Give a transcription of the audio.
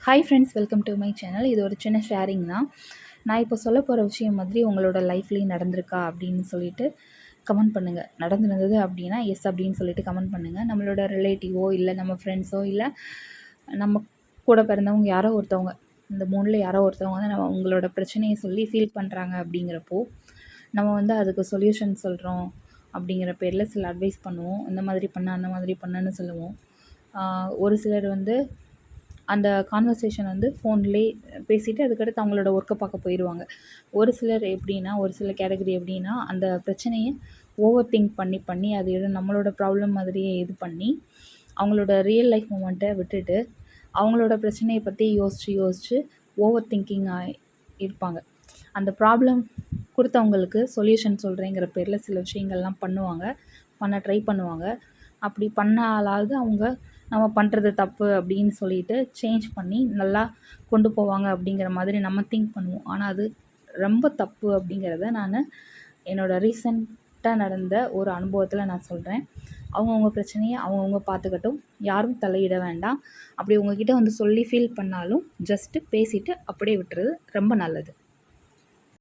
Hi friends, welcome to my channel. இது ஒரு சின்ன ஷேரிங் தான். நான் இப்போ சொல்ல போகிற விஷயம் மாதிரி உங்களோட லைஃப்லேயும் நடந்திருக்கா அப்படின்னு சொல்லிட்டு கமெண்ட் பண்ணுங்கள். நடந்திருந்தது அப்படின்னா எஸ் அப்படின்னு சொல்லிட்டு கமெண்ட் பண்ணுங்கள். நம்மளோட ரிலேட்டிவோ இல்லை நம்ம ஃப்ரெண்ட்ஸோ இல்லை நம்ம கூட பிறந்தவங்க யாரோ ஒருத்தவங்க, இந்த மூணில் யாரோ ஒருத்தவங்க வந்து நம்ம உங்களோட பிரச்சனையை சொல்லி ஃபீல் பண்ணுறாங்க அப்படிங்கிறப்போ நம்ம வந்து அதுக்கு சொல்யூஷன் சொல்கிறோம் அப்படிங்கிற பேரில் சில அட்வைஸ் பண்ணுவோம். இந்த மாதிரி பண்ண அந்த மாதிரி பண்ணுன்னு சொல்லுவோம். ஒரு சிலர் வந்து அந்த கான்வர்சேஷன் வந்து ஃபோன்லேயே பேசிவிட்டு அதுக்கடுத்து அவங்களோட ஒர்க்கை பார்க்க போயிடுவாங்க. ஒரு சிலர் எப்படின்னா, ஒரு சில கேட்டகரி எப்படின்னா, அந்த பிரச்சனையை ஓவர் திங்க் பண்ணி பண்ணி அது எதுவும் நம்மளோட ப்ராப்ளம் மாதிரியே இது பண்ணி அவங்களோட ரியல் லைஃப் மூமெண்ட்டை விட்டுட்டு அவங்களோட பிரச்சனையை பற்றி யோசித்து ஓவர் திங்கிங்காக இருப்பாங்க. அந்த ப்ராப்ளம் கொடுத்தவங்களுக்கு சொல்யூஷன் சொல்கிறேங்கிற பேரில் சில விஷயங்கள்லாம் பண்ண ட்ரை பண்ணுவாங்க. அப்படி பண்ணாலாவது அவங்க நம்ம பண்ணுறது தப்பு அப்படின்னு சொல்லிட்டு சேஞ்ச் பண்ணி நல்லா கொண்டு போவாங்க அப்படிங்கிற மாதிரி நம்ம திங்க் பண்ணுவோம். ஆனால் அது ரொம்ப தப்பு அப்படிங்கிறத நான் என்னோடய ரீசெண்டாக நடந்த ஒரு அனுபவத்தில் நான் சொல்கிறேன். அவங்கவுங்க பிரச்சனையை அவங்கவுங்க பார்த்துக்கட்டும், யாரும் தலையிட வேண்டாம். அப்படி உங்ககிட்ட வந்து சொல்லி ஃபீல் பண்ணாலும் ஜஸ்ட்டு பேசிவிட்டு அப்படியே விட்டுறது ரொம்ப நல்லது.